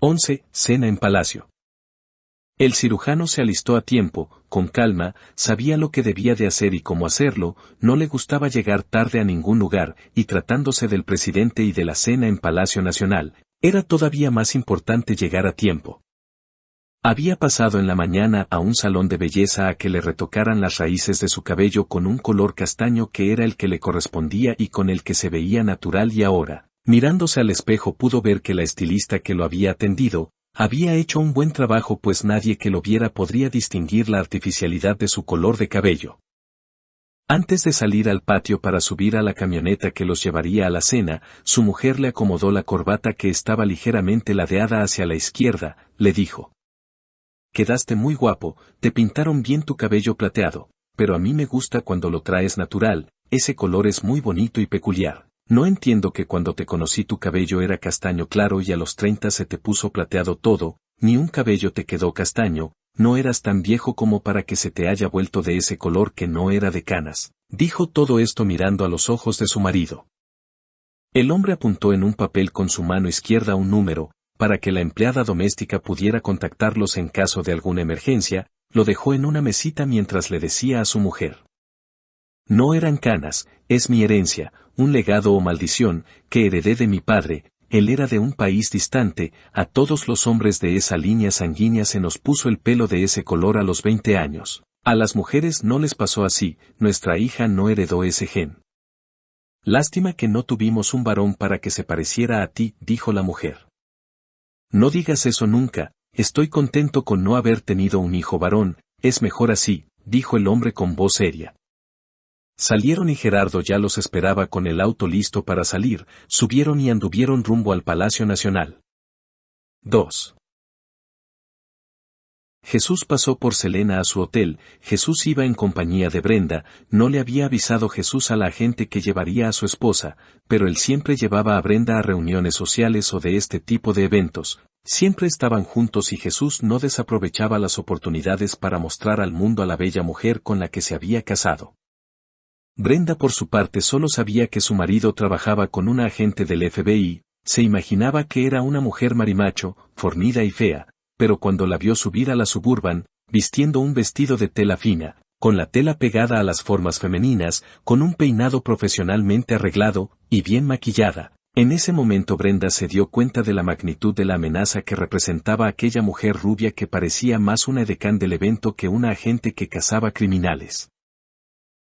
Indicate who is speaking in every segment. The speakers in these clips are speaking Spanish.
Speaker 1: 11. Cena en palacio. El cirujano se alistó a tiempo, con calma, sabía lo que debía de hacer y cómo hacerlo, no le gustaba llegar tarde a ningún lugar, y tratándose del presidente y de la cena en Palacio Nacional, era todavía más importante llegar a tiempo. Había pasado en la mañana a un salón de belleza a que le retocaran las raíces de su cabello con un color castaño que era el que le correspondía y con el que se veía natural, y ahora, mirándose al espejo, pudo ver que la estilista que lo había atendido, había hecho un buen trabajo, pues nadie que lo viera podría distinguir la artificialidad de su color de cabello. Antes de salir al patio para subir a la camioneta que los llevaría a la cena, su mujer le acomodó la corbata que estaba ligeramente ladeada hacia la izquierda, le dijo: «Quedaste muy guapo, te pintaron bien tu cabello plateado, pero a mí me gusta cuando lo traes natural, ese color es muy bonito y peculiar. No entiendo que cuando te conocí tu cabello era castaño claro y a los 30 se te puso plateado todo, ni un cabello te quedó castaño, no eras tan viejo como para que se te haya vuelto de ese color que no era de canas». Dijo todo esto mirando a los ojos de su marido. El hombre apuntó en un papel con su mano izquierda un número, para que la empleada doméstica pudiera contactarlos en caso de alguna emergencia, lo dejó en una mesita mientras le decía a su mujer: «No eran canas, es mi herencia, un legado o maldición, que heredé de mi padre, él era de un país distante, a todos los hombres de esa línea sanguínea se nos puso el pelo de ese color a los 20 años, a las mujeres no les pasó así, nuestra hija no heredó ese gen. Lástima que no tuvimos un varón para que se pareciera a ti», dijo la mujer. «No digas eso nunca, estoy contento con no haber tenido un hijo varón, es mejor así», dijo el hombre con voz seria. Salieron y Gerardo ya los esperaba con el auto listo para salir, subieron y anduvieron rumbo al Palacio Nacional. 2. Jesús pasó por Selena a su hotel. Jesús iba en compañía de Brenda, no le había avisado Jesús a la gente que llevaría a su esposa, pero él siempre llevaba a Brenda a reuniones sociales o de este tipo de eventos, siempre estaban juntos y Jesús no desaprovechaba las oportunidades para mostrar al mundo a la bella mujer con la que se había casado. Brenda por su parte solo sabía que su marido trabajaba con una agente del FBI, se imaginaba que era una mujer marimacho, fornida y fea, pero cuando la vio subir a la Suburban, vistiendo un vestido de tela fina, con la tela pegada a las formas femeninas, con un peinado profesionalmente arreglado, y bien maquillada, en ese momento Brenda se dio cuenta de la magnitud de la amenaza que representaba aquella mujer rubia que parecía más una edecán del evento que una agente que cazaba criminales.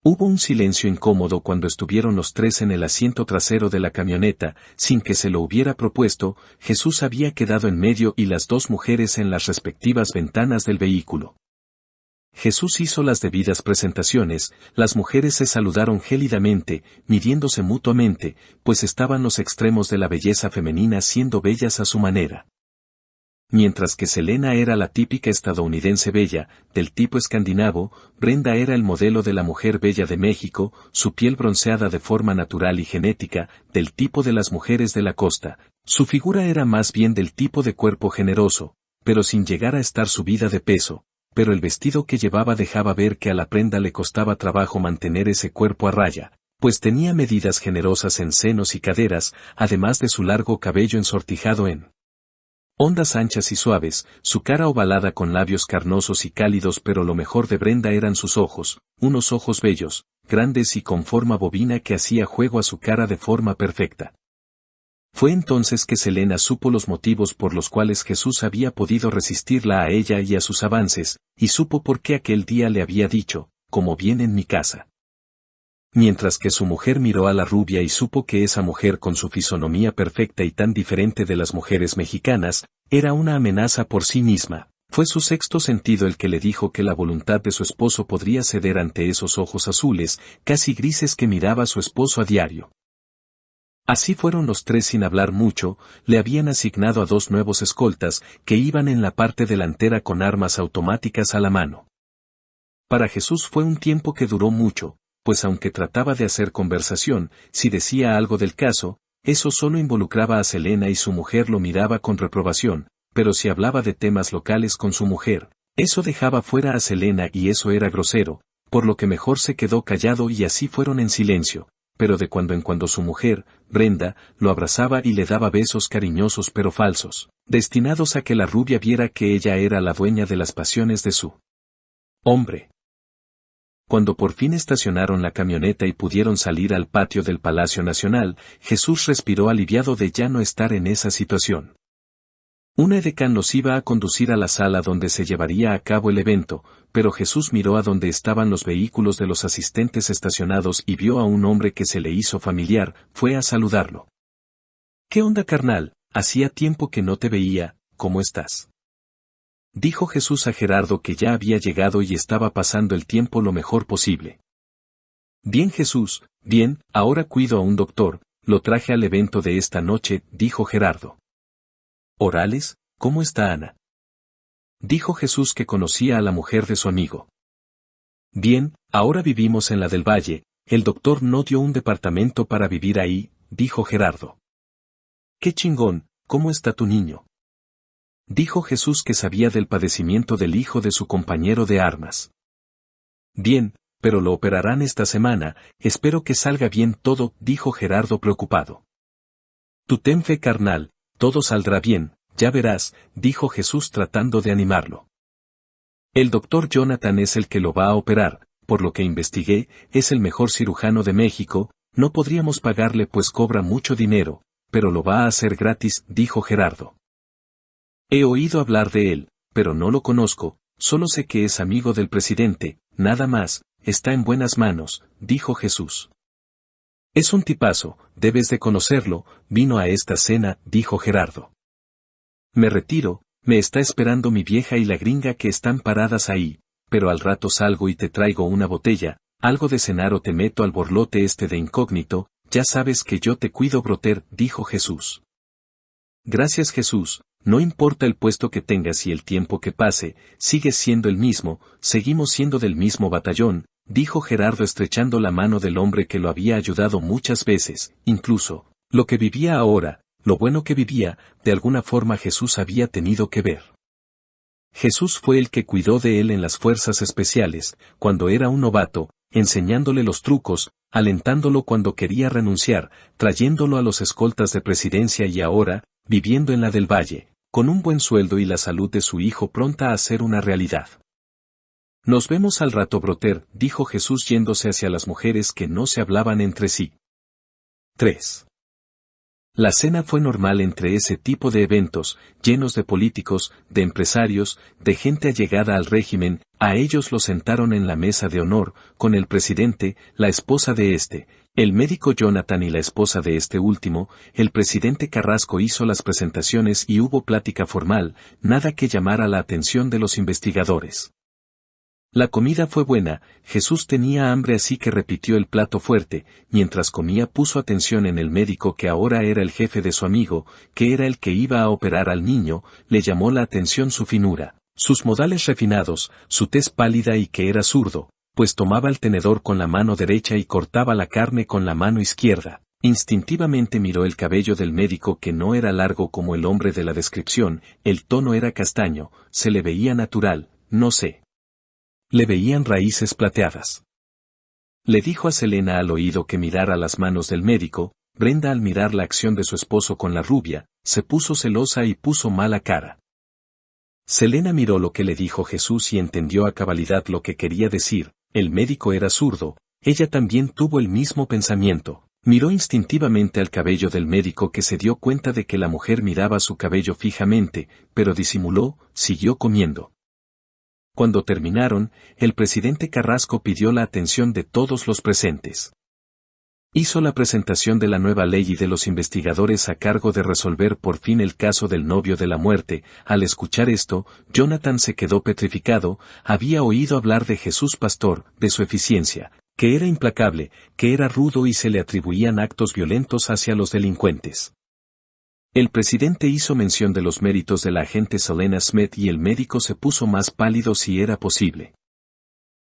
Speaker 1: Hubo un silencio incómodo cuando estuvieron los tres en el asiento trasero de la camioneta, sin que se lo hubiera propuesto, Jesús había quedado en medio y las dos mujeres en las respectivas ventanas del vehículo. Jesús hizo las debidas presentaciones, las mujeres se saludaron gélidamente, midiéndose mutuamente, pues estaban los extremos de la belleza femenina siendo bellas a su manera. Mientras que Selena era la típica estadounidense bella, del tipo escandinavo, Brenda era el modelo de la mujer bella de México, su piel bronceada de forma natural y genética, del tipo de las mujeres de la costa, su figura era más bien del tipo de cuerpo generoso, pero sin llegar a estar subida de peso, pero el vestido que llevaba dejaba ver que a la prenda le costaba trabajo mantener ese cuerpo a raya, pues tenía medidas generosas en senos y caderas, además de su largo cabello ensortijado en ondas anchas y suaves, su cara ovalada con labios carnosos y cálidos, pero lo mejor de Brenda eran sus ojos, unos ojos bellos, grandes y con forma bovina que hacía juego a su cara de forma perfecta. Fue entonces que Selena supo los motivos por los cuales Jesús había podido resistirla a ella y a sus avances, y supo por qué aquel día le había dicho, «como bien en mi casa». Mientras que su mujer miró a la rubia y supo que esa mujer con su fisonomía perfecta y tan diferente de las mujeres mexicanas, era una amenaza por sí misma, fue su sexto sentido el que le dijo que la voluntad de su esposo podría ceder ante esos ojos azules, casi grises que miraba su esposo a diario. Así fueron los tres sin hablar mucho, le habían asignado a dos nuevos escoltas, que iban en la parte delantera con armas automáticas a la mano. Para Jesús fue un tiempo que duró mucho, pues aunque trataba de hacer conversación, si decía algo del caso, eso solo involucraba a Selena y su mujer lo miraba con reprobación, pero si hablaba de temas locales con su mujer, eso dejaba fuera a Selena y eso era grosero, por lo que mejor se quedó callado y así fueron en silencio, pero de cuando en cuando su mujer, Brenda, lo abrazaba y le daba besos cariñosos pero falsos, destinados a que la rubia viera que ella era la dueña de las pasiones de su hombre. Cuando por fin estacionaron la camioneta y pudieron salir al patio del Palacio Nacional, Jesús respiró aliviado de ya no estar en esa situación. Un edecán los iba a conducir a la sala donde se llevaría a cabo el evento, pero Jesús miró a donde estaban los vehículos de los asistentes estacionados y vio a un hombre que se le hizo familiar, fue a saludarlo. «¿Qué onda, carnal? Hacía tiempo que no te veía, ¿cómo estás?», dijo Jesús a Gerardo, que ya había llegado y estaba pasando el tiempo lo mejor posible. «Bien, Jesús, bien, ahora cuido a un doctor, lo traje al evento de esta noche», dijo Gerardo. «Orales, ¿cómo está Ana?», dijo Jesús, que conocía a la mujer de su amigo. «Bien, ahora vivimos en la del Valle, el doctor no dio un departamento para vivir ahí», dijo Gerardo. «Qué chingón, ¿cómo está tu niño?», dijo Jesús, que sabía del padecimiento del hijo de su compañero de armas. «Bien, pero lo operarán esta semana, espero que salga bien todo», dijo Gerardo preocupado. «Tú ten fe, carnal, todo saldrá bien, ya verás», dijo Jesús tratando de animarlo. «El doctor Jonathan es el que lo va a operar, por lo que investigué, es el mejor cirujano de México, no podríamos pagarle pues cobra mucho dinero, pero lo va a hacer gratis», dijo Gerardo. «He oído hablar de él, pero no lo conozco, solo sé que es amigo del presidente, nada más, está en buenas manos», dijo Jesús. «Es un tipazo, debes de conocerlo, vino a esta cena», dijo Gerardo. «Me retiro, me está esperando mi vieja y la gringa que están paradas ahí, pero al rato salgo y te traigo una botella, algo de cenar o te meto al borlote este de incógnito, ya sabes que yo te cuido, brother», dijo Jesús. «Gracias, Jesús, no importa el puesto que tengas y el tiempo que pase, sigues siendo el mismo, seguimos siendo del mismo batallón», dijo Gerardo estrechando la mano del hombre que lo había ayudado muchas veces, incluso, lo que vivía ahora, lo bueno que vivía, de alguna forma Jesús había tenido que ver. Jesús fue el que cuidó de él en las fuerzas especiales, cuando era un novato, enseñándole los trucos, alentándolo cuando quería renunciar, trayéndolo a los escoltas de presidencia y ahora, viviendo en la del Valle, con un buen sueldo y la salud de su hijo pronta a ser una realidad. «Nos vemos al rato, brother», dijo Jesús yéndose hacia las mujeres que no se hablaban entre sí. 3. La cena fue normal entre ese tipo de eventos, llenos de políticos, de empresarios, de gente allegada al régimen. A ellos los sentaron en la mesa de honor, con el presidente, la esposa de este, el médico Jonathan y la esposa de este último. El presidente Carrasco hizo las presentaciones y hubo plática formal, nada que llamara la atención de los investigadores. La comida fue buena, Jesús tenía hambre así que repitió el plato fuerte, mientras comía puso atención en el médico que ahora era el jefe de su amigo, que era el que iba a operar al niño, le llamó la atención su finura, sus modales refinados, su tez pálida y que era zurdo, pues tomaba el tenedor con la mano derecha y cortaba la carne con la mano izquierda. Instintivamente miró el cabello del médico que no era largo como el hombre de la descripción, el tono era castaño, se le veía natural, no sé. Le veían raíces plateadas. Le dijo a Selena al oído que mirara las manos del médico. Brenda, al mirar la acción de su esposo con la rubia, se puso celosa y puso mala cara. Selena miró lo que le dijo Jesús y entendió a cabalidad lo que quería decir. El médico era zurdo, ella también tuvo el mismo pensamiento. Miró instintivamente al cabello del médico, que se dio cuenta de que la mujer miraba su cabello fijamente, pero disimuló, siguió comiendo. Cuando terminaron, el presidente Carrasco pidió la atención de todos los presentes. Hizo la presentación de la nueva ley y de los investigadores a cargo de resolver por fin el caso del novio de la muerte. Al escuchar esto, Jonathan se quedó petrificado. Había oído hablar de Jesús Pastor, de su eficiencia, que era implacable, que era rudo y se le atribuían actos violentos hacia los delincuentes. El presidente hizo mención de los méritos de la agente Selena Smith y el médico se puso más pálido si era posible.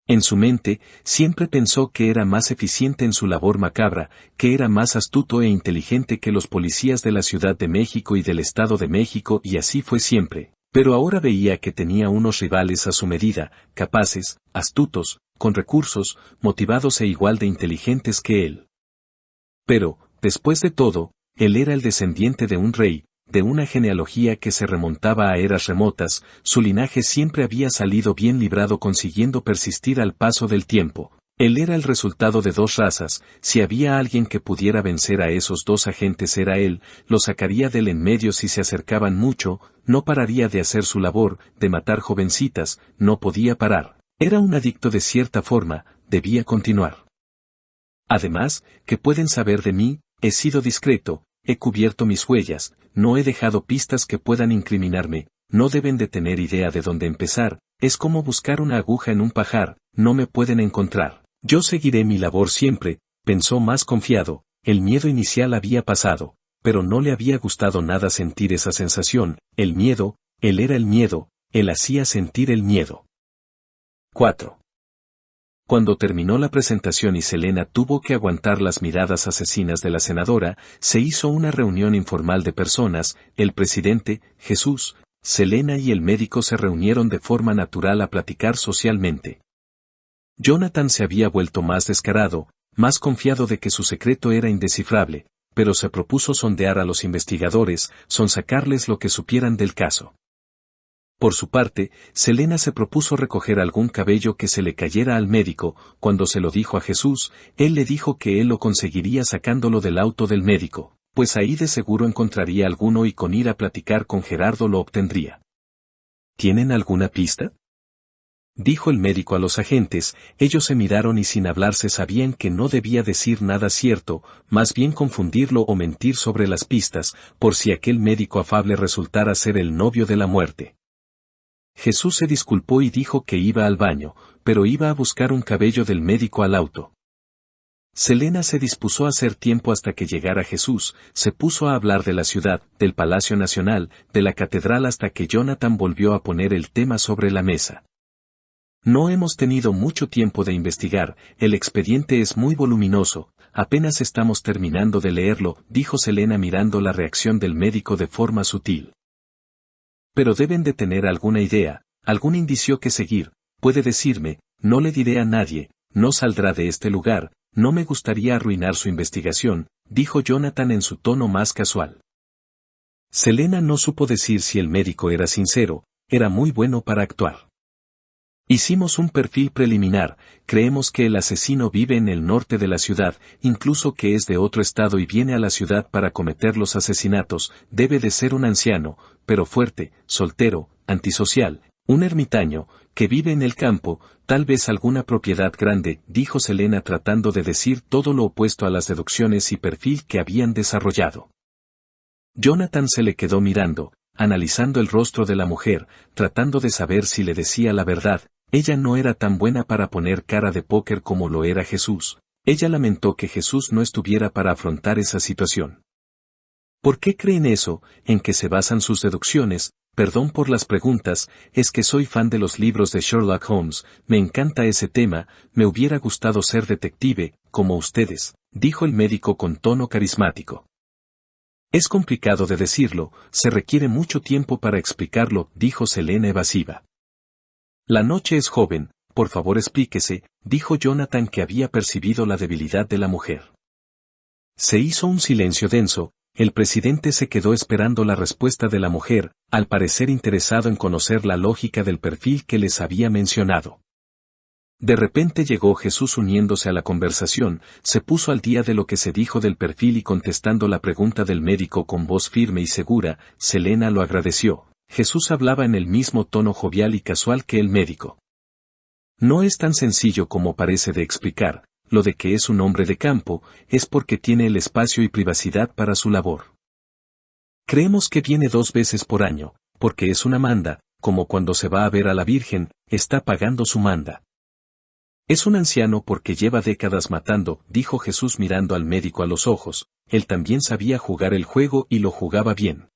Speaker 1: En su mente, siempre pensó que era más eficiente en su labor macabra, que era más astuto e inteligente que los policías de la Ciudad de México y del Estado de México, y así fue siempre. Pero ahora veía que tenía unos rivales a su medida, capaces, astutos, con recursos, motivados e igual de inteligentes que él. Pero, después de todo, él era el descendiente de un rey, de una genealogía que se remontaba a eras remotas, su linaje siempre había salido bien librado consiguiendo persistir al paso del tiempo. Él era el resultado de dos razas, si había alguien que pudiera vencer a esos dos agentes era él, lo sacaría del en medio si se acercaban mucho, no pararía de hacer su labor, de matar jovencitas, no podía parar. Era un adicto de cierta forma, debía continuar. Además, ¿qué pueden saber de mí? He sido discreto, he cubierto mis huellas, no he dejado pistas que puedan incriminarme, no deben de tener idea de dónde empezar, es como buscar una aguja en un pajar, no me pueden encontrar. Yo seguiré mi labor siempre, pensó más confiado, el miedo inicial había pasado, pero no le había gustado nada sentir esa sensación, el miedo, él era el miedo, él hacía sentir el miedo. 4. Cuando terminó la presentación y Selena tuvo que aguantar las miradas asesinas de la senadora, se hizo una reunión informal de personas, el presidente, Jesús, Selena y el médico se reunieron de forma natural a platicar socialmente. Jonathan se había vuelto más descarado, más confiado de que su secreto era indescifrable, pero se propuso sondear a los investigadores, sonsacarles lo que supieran del caso. Por su parte, Selena se propuso recoger algún cabello que se le cayera al médico, cuando se lo dijo a Jesús, él le dijo que él lo conseguiría sacándolo del auto del médico, pues ahí de seguro encontraría alguno y con ir a platicar con Gerardo lo obtendría. ¿Tienen alguna pista?, dijo el médico a los agentes, ellos se miraron y sin hablarse sabían que no debía decir nada cierto, más bien confundirlo o mentir sobre las pistas, por si aquel médico afable resultara ser el novio de la muerte. Jesús se disculpó y dijo que iba al baño, pero iba a buscar un cabello del médico al auto. Selena se dispuso a hacer tiempo hasta que llegara Jesús, se puso a hablar de la ciudad, del Palacio Nacional, de la catedral hasta que Jonathan volvió a poner el tema sobre la mesa. No hemos tenido mucho tiempo de investigar, el expediente es muy voluminoso, apenas estamos terminando de leerlo, dijo Selena mirando la reacción del médico de forma sutil. Pero deben de tener alguna idea, algún indicio que seguir, puede decirme, no le diré a nadie, no saldrá de este lugar, no me gustaría arruinar su investigación, dijo Jonathan en su tono más casual. Selena no supo decir si el médico era sincero, era muy bueno para actuar. Hicimos un perfil preliminar, creemos que el asesino vive en el norte de la ciudad, incluso que es de otro estado y viene a la ciudad para cometer los asesinatos, debe de ser un anciano, pero fuerte, soltero, antisocial, un ermitaño, que vive en el campo, tal vez alguna propiedad grande, dijo Selena tratando de decir todo lo opuesto a las deducciones y perfil que habían desarrollado. Jonathan se le quedó mirando, analizando el rostro de la mujer, tratando de saber si le decía la verdad. Ella no era tan buena para poner cara de póker como lo era Jesús. Ella lamentó que Jesús no estuviera para afrontar esa situación. ¿Por qué creen eso? ¿En qué se basan sus deducciones? Perdón por las preguntas, es que soy fan de los libros de Sherlock Holmes, me encanta ese tema, me hubiera gustado ser detective, como ustedes, dijo el médico con tono carismático. Es complicado de decirlo, se requiere mucho tiempo para explicarlo, dijo Selena evasiva. La noche es joven, por favor explíquese, dijo Jonathan que había percibido la debilidad de la mujer. Se hizo un silencio denso, el presidente se quedó esperando la respuesta de la mujer, al parecer interesado en conocer la lógica del perfil que les había mencionado. De repente llegó Jesús uniéndose a la conversación, se puso al día de lo que se dijo del perfil y contestando la pregunta del médico con voz firme y segura, Selena lo agradeció. Jesús hablaba en el mismo tono jovial y casual que el médico. No es tan sencillo como parece de explicar, lo de que es un hombre de campo, es porque tiene el espacio y privacidad para su labor. Creemos que viene 2 veces por año, porque es una manda, como cuando se va a ver a la Virgen, está pagando su manda. Es un anciano porque lleva décadas matando, dijo Jesús mirando al médico a los ojos, él también sabía jugar el juego y lo jugaba bien.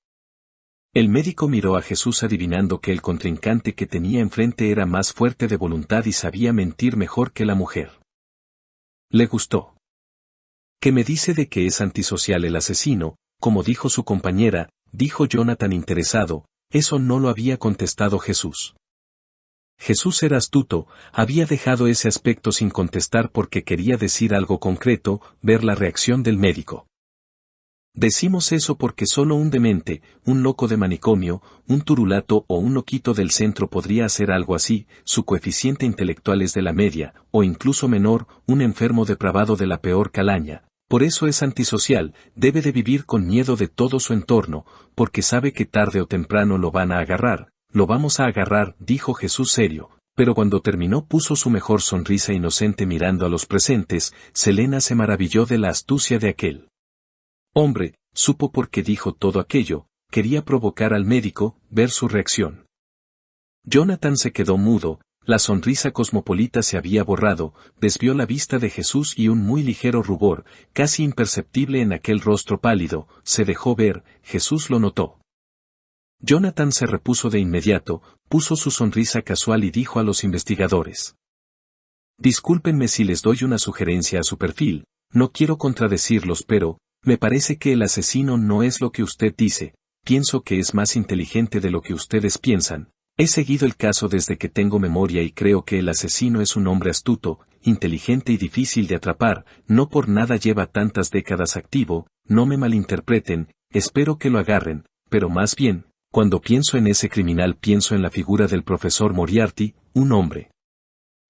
Speaker 1: El médico miró a Jesús adivinando que el contrincante que tenía enfrente era más fuerte de voluntad y sabía mentir mejor que la mujer. Le gustó. ¿Qué me dice de que es antisocial el asesino? Como dijo su compañera, dijo Jonathan interesado, eso no lo había contestado Jesús. Jesús era astuto, había dejado ese aspecto sin contestar porque quería decir algo concreto, ver la reacción del médico. Decimos eso porque solo un demente, un loco de manicomio, un turulato o un loquito del centro podría hacer algo así, su coeficiente intelectual es de la media, o incluso menor, un enfermo depravado de la peor calaña. Por eso es antisocial, debe de vivir con miedo de todo su entorno, porque sabe que tarde o temprano lo van a agarrar. Lo vamos a agarrar, dijo Jesús serio, pero cuando terminó puso su mejor sonrisa inocente mirando a los presentes. Selena se maravilló de la astucia de aquel hombre, supo por qué dijo todo aquello, quería provocar al médico, ver su reacción. Jonathan se quedó mudo, la sonrisa cosmopolita se había borrado, desvió la vista de Jesús y un muy ligero rubor, casi imperceptible en aquel rostro pálido, se dejó ver. Jesús lo notó. Jonathan se repuso de inmediato, puso su sonrisa casual y dijo a los investigadores: Discúlpenme si les doy una sugerencia a su perfil, no quiero contradecirlos, pero me parece que el asesino no es lo que usted dice, pienso que es más inteligente de lo que ustedes piensan. He seguido el caso desde que tengo memoria y creo que el asesino es un hombre astuto, inteligente y difícil de atrapar, no por nada lleva tantas décadas activo, no me malinterpreten, espero que lo agarren, pero más bien, cuando pienso en ese criminal pienso en la figura del profesor Moriarty, un hombre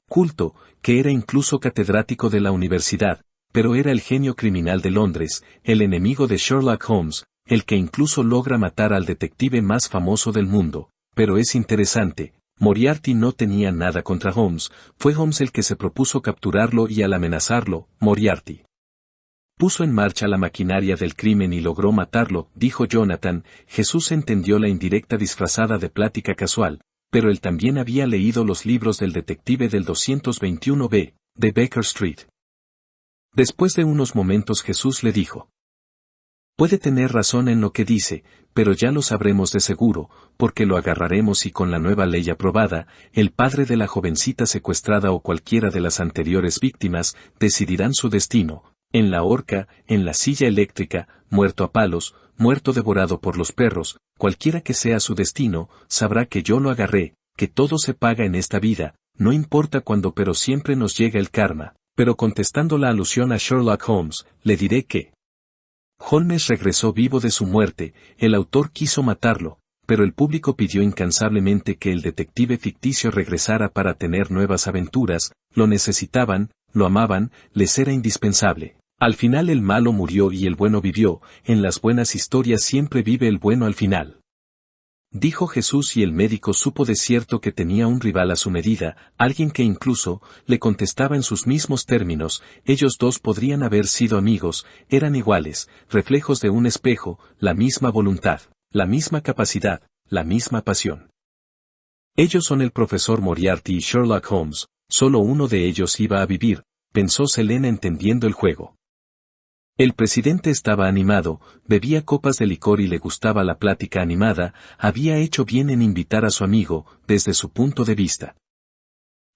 Speaker 1: culto, que era incluso catedrático de la universidad, pero era el genio criminal de Londres, el enemigo de Sherlock Holmes, el que incluso logra matar al detective más famoso del mundo. Pero es interesante, Moriarty no tenía nada contra Holmes, fue Holmes el que se propuso capturarlo y al amenazarlo, Moriarty puso en marcha la maquinaria del crimen y logró matarlo, dijo Jonathan. Jesús entendió la indirecta disfrazada de plática casual, pero él también había leído los libros del detective del 221B, de Baker Street. Después de unos momentos Jesús le dijo: Puede tener razón en lo que dice, pero ya lo sabremos de seguro, porque lo agarraremos y con la nueva ley aprobada, el padre de la jovencita secuestrada o cualquiera de las anteriores víctimas, decidirán su destino, en la horca, en la silla eléctrica, muerto a palos, muerto devorado por los perros, cualquiera que sea su destino, sabrá que yo lo agarré, que todo se paga en esta vida, no importa cuándo, pero siempre nos llega el karma. Pero contestando la alusión a Sherlock Holmes, le diré que Holmes regresó vivo de su muerte, el autor quiso matarlo, pero el público pidió incansablemente que el detective ficticio regresara para tener nuevas aventuras, lo necesitaban, lo amaban, les era indispensable. Al final el malo murió y el bueno vivió, en las buenas historias siempre vive el bueno al final. Dijo Jesús y el médico supo de cierto que tenía un rival a su medida, alguien que incluso le contestaba en sus mismos términos. Ellos dos podrían haber sido amigos, eran iguales, reflejos de un espejo, la misma voluntad, la misma capacidad, la misma pasión. Ellos son el profesor Moriarty y Sherlock Holmes, solo uno de ellos iba a vivir, pensó Selena entendiendo el juego. El presidente estaba animado, bebía copas de licor y le gustaba la plática animada, había hecho bien en invitar a su amigo, desde su punto de vista.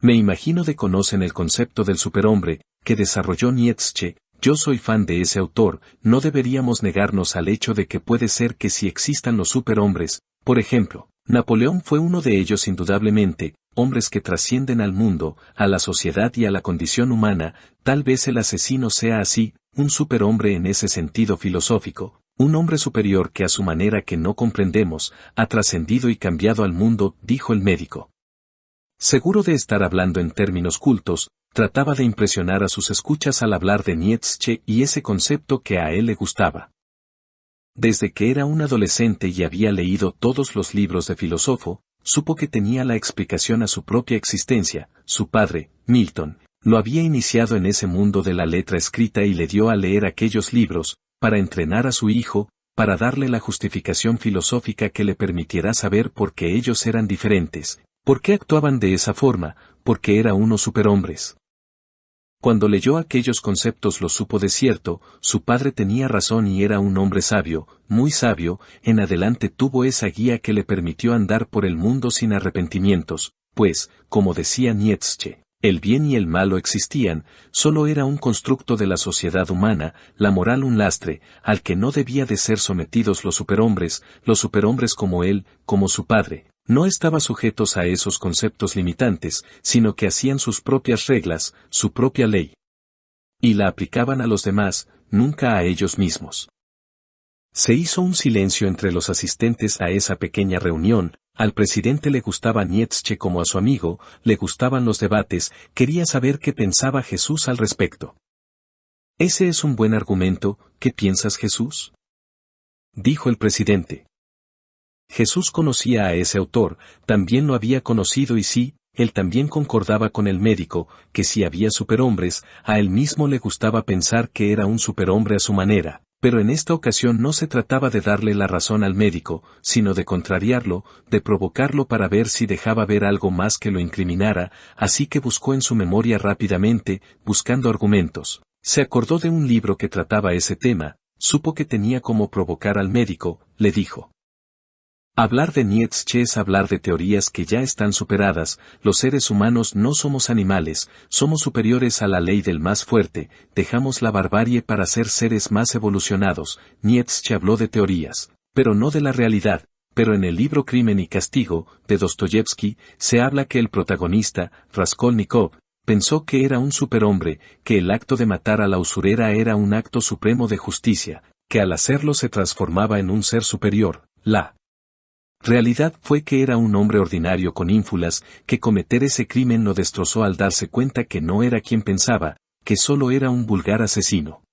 Speaker 1: Me imagino de conocen el concepto del superhombre, que desarrolló Nietzsche, yo soy fan de ese autor, no deberíamos negarnos al hecho de que puede ser que sí existan los superhombres, por ejemplo, Napoleón fue uno de ellos indudablemente, hombres que trascienden al mundo, a la sociedad y a la condición humana, tal vez el asesino sea así, un superhombre en ese sentido filosófico, un hombre superior que a su manera que no comprendemos, ha trascendido y cambiado al mundo, dijo el médico. Seguro de estar hablando en términos cultos, trataba de impresionar a sus escuchas al hablar de Nietzsche y ese concepto que a él le gustaba. Desde que era un adolescente y había leído todos los libros de filósofo, supo que tenía la explicación a su propia existencia. Su padre, Milton, lo había iniciado en ese mundo de la letra escrita y le dio a leer aquellos libros, para entrenar a su hijo, para darle la justificación filosófica que le permitiera saber por qué ellos eran diferentes, por qué actuaban de esa forma, porque era unos superhombres. Cuando leyó aquellos conceptos lo supo de cierto, su padre tenía razón y era un hombre sabio, muy sabio, en adelante tuvo esa guía que le permitió andar por el mundo sin arrepentimientos, pues, como decía Nietzsche, el bien y el malo existían, solo era un constructo de la sociedad humana, la moral un lastre, al que no debía de ser sometidos los superhombres como él, como su padre. No estaban sujetos a esos conceptos limitantes, sino que hacían sus propias reglas, su propia ley. Y la aplicaban a los demás, nunca a ellos mismos. Se hizo un silencio entre los asistentes a esa pequeña reunión. Al presidente le gustaba Nietzsche como a su amigo, le gustaban los debates, quería saber qué pensaba Jesús al respecto. «Ese es un buen argumento, ¿qué piensas, Jesús?», dijo el presidente. Jesús conocía a ese autor, también lo había conocido y sí, él también concordaba con el médico, que si había superhombres, a él mismo le gustaba pensar que era un superhombre a su manera, pero en esta ocasión no se trataba de darle la razón al médico, sino de contrariarlo, de provocarlo para ver si dejaba ver algo más que lo incriminara, así que buscó en su memoria rápidamente, buscando argumentos. Se acordó de un libro que trataba ese tema, supo que tenía como provocar al médico, le dijo. Hablar de Nietzsche es hablar de teorías que ya están superadas, los seres humanos no somos animales, somos superiores a la ley del más fuerte, dejamos la barbarie para ser seres más evolucionados. Nietzsche habló de teorías, pero no de la realidad, pero en el libro Crimen y Castigo, de Dostoyevsky, se habla que el protagonista, Raskolnikov, pensó que era un superhombre, que el acto de matar a la usurera era un acto supremo de justicia, que al hacerlo se transformaba en un ser superior. La realidad fue que era un hombre ordinario con ínfulas, que cometer ese crimen lo destrozó al darse cuenta que no era quien pensaba, que solo era un vulgar asesino.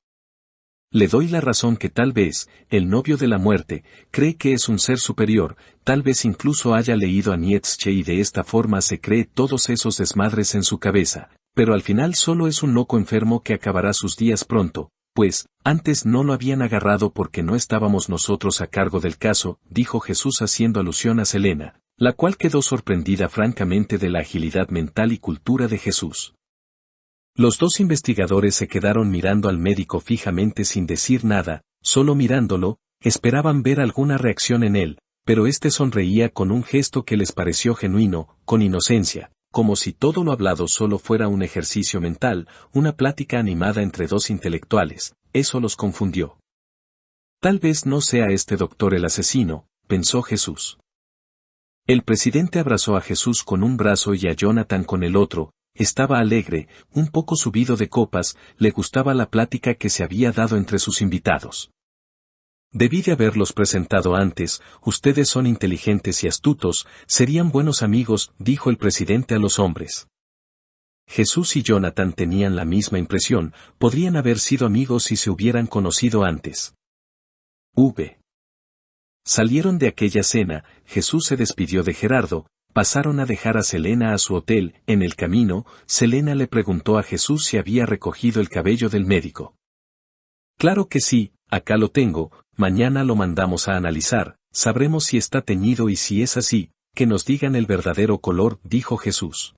Speaker 1: Le doy la razón que tal vez, el novio de la muerte, cree que es un ser superior, tal vez incluso haya leído a Nietzsche y de esta forma se cree todos esos desmadres en su cabeza, pero al final solo es un loco enfermo que acabará sus días pronto. Pues, antes no lo habían agarrado porque no estábamos nosotros a cargo del caso, dijo Jesús haciendo alusión a Selena, la cual quedó sorprendida francamente de la agilidad mental y cultura de Jesús. Los dos investigadores se quedaron mirando al médico fijamente sin decir nada, solo mirándolo, esperaban ver alguna reacción en él, pero éste sonreía con un gesto que les pareció genuino, con inocencia, como si todo lo hablado solo fuera un ejercicio mental, una plática animada entre dos intelectuales. Eso los confundió. Tal vez no sea este doctor el asesino, pensó Jesús. El presidente abrazó a Jesús con un brazo y a Jonathan con el otro, estaba alegre, un poco subido de copas, le gustaba la plática que se había dado entre sus invitados. Debí de haberlos presentado antes, ustedes son inteligentes y astutos, serían buenos amigos, dijo el presidente a los hombres. Jesús y Jonathan tenían la misma impresión, podrían haber sido amigos si se hubieran conocido antes. Salieron de aquella cena, Jesús se despidió de Gerardo, pasaron a dejar a Selena a su hotel, en el camino, Selena le preguntó a Jesús si había recogido el cabello del médico. Claro que sí, acá lo tengo, mañana lo mandamos a analizar, sabremos si está teñido y si es así, que nos digan el verdadero color, dijo Jesús.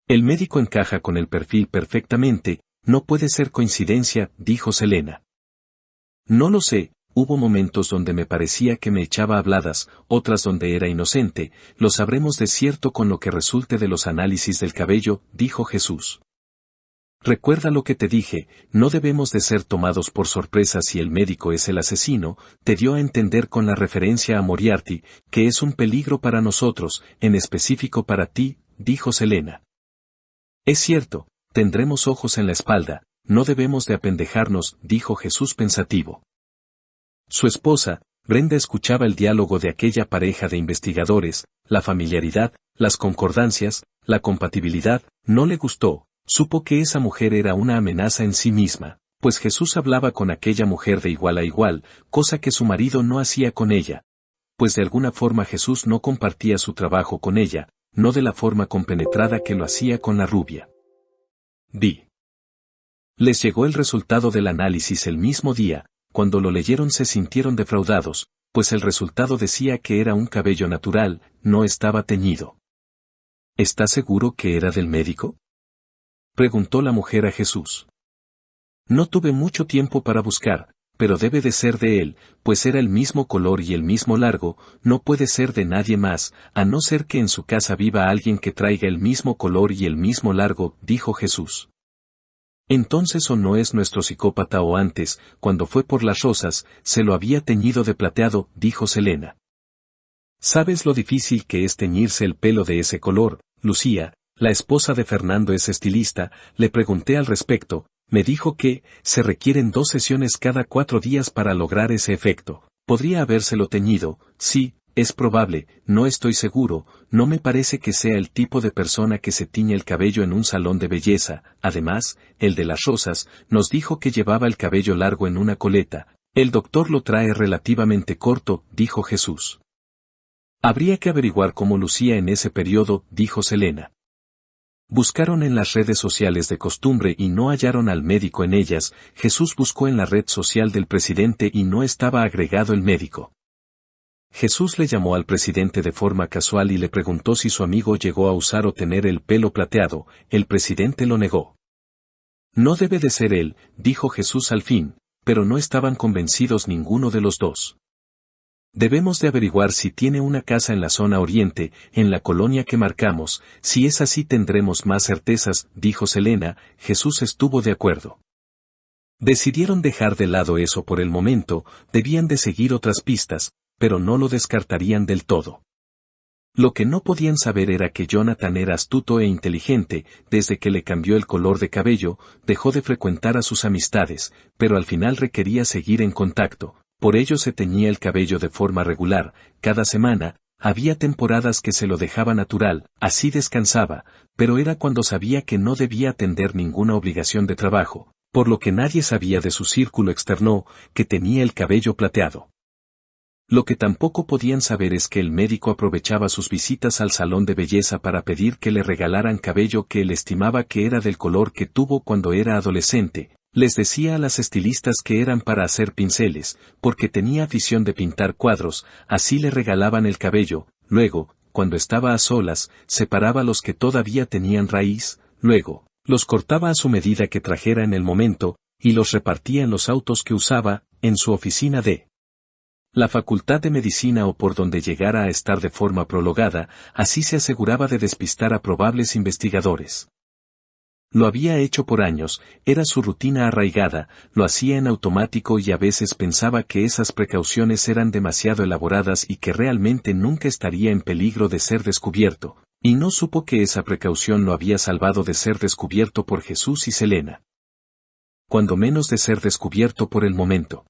Speaker 1: El médico encaja con el perfil perfectamente, no puede ser coincidencia, dijo Selena. No lo sé, hubo momentos donde me parecía que me echaba habladas, otras donde era inocente, lo sabremos de cierto con lo que resulte de los análisis del cabello, dijo Jesús. Recuerda lo que te dije, no debemos de ser tomados por sorpresa si el médico es el asesino, te dio a entender con la referencia a Moriarty, que es un peligro para nosotros, en específico para ti, dijo Selena. Es cierto, tendremos ojos en la espalda, no debemos de apendejarnos, dijo Jesús pensativo. Su esposa, Brenda escuchaba el diálogo de aquella pareja de investigadores, la familiaridad, las concordancias, la compatibilidad, no le gustó. Supo que esa mujer era una amenaza en sí misma, pues Jesús hablaba con aquella mujer de igual a igual, cosa que su marido no hacía con ella. Pues de alguna forma Jesús no compartía su trabajo con ella, no de la forma compenetrada que lo hacía con la rubia. Les llegó el resultado del análisis el mismo día, cuando lo leyeron se sintieron defraudados, pues el resultado decía que era un cabello natural, no estaba teñido. ¿Estás seguro que era del médico?, preguntó la mujer a Jesús. No tuve mucho tiempo para buscar, pero debe de ser de él, pues era el mismo color y el mismo largo, no puede ser de nadie más, a no ser que en su casa viva alguien que traiga el mismo color y el mismo largo, dijo Jesús. Entonces o no es nuestro psicópata o antes, cuando fue por las rosas, se lo había teñido de plateado, dijo Selena. ¿Sabes lo difícil que es teñirse el pelo de ese color, Lucía? La esposa de Fernando es estilista, le pregunté al respecto, me dijo que se requieren 2 sesiones cada 4 días para lograr ese efecto. ¿Podría habérselo teñido? Sí, es probable, no estoy seguro, no me parece que sea el tipo de persona que se tiñe el cabello en un salón de belleza. Además, el de las rosas, nos dijo que llevaba el cabello largo en una coleta. El doctor lo trae relativamente corto, dijo Jesús. Habría que averiguar cómo lucía en ese periodo, dijo Selena. Buscaron en las redes sociales de costumbre y no hallaron al médico en ellas. Jesús buscó en la red social del presidente y no estaba agregado el médico. Jesús le llamó al presidente de forma casual y le preguntó si su amigo llegó a usar o tener el pelo plateado. El presidente lo negó. No debe de ser él, dijo Jesús al fin, pero no estaban convencidos ninguno de los dos. Debemos de averiguar si tiene una casa en la zona oriente, en la colonia que marcamos. Si es así tendremos más certezas, dijo Selena. Jesús estuvo de acuerdo. Decidieron dejar de lado eso por el momento, debían de seguir otras pistas, pero no lo descartarían del todo. Lo que no podían saber era que Jonathan era astuto e inteligente. Desde que le cambió el color de cabello, dejó de frecuentar a sus amistades, pero al final requería seguir en contacto. Por ello se teñía el cabello de forma regular, cada semana. Había temporadas que se lo dejaba natural, así descansaba, pero era cuando sabía que no debía atender ninguna obligación de trabajo, por lo que nadie sabía de su círculo externo, que tenía el cabello plateado. Lo que tampoco podían saber es que el médico aprovechaba sus visitas al salón de belleza para pedir que le regalaran cabello que él estimaba que era del color que tuvo cuando era adolescente. Les decía a las estilistas que eran para hacer pinceles, porque tenía afición de pintar cuadros. Así le regalaban el cabello. Luego, cuando estaba a solas, separaba los que todavía tenían raíz, luego, los cortaba a su medida que trajera en el momento, y los repartía en los autos que usaba, en su oficina de la Facultad de Medicina o por donde llegara a estar de forma prolongada. Así se aseguraba de despistar a probables investigadores. Lo había hecho por años, era su rutina arraigada, lo hacía en automático y a veces pensaba que esas precauciones eran demasiado elaboradas y que realmente nunca estaría en peligro de ser descubierto, y no supo que esa precaución lo había salvado de ser descubierto por Jesús y Selena. Cuando menos de ser descubierto por el momento.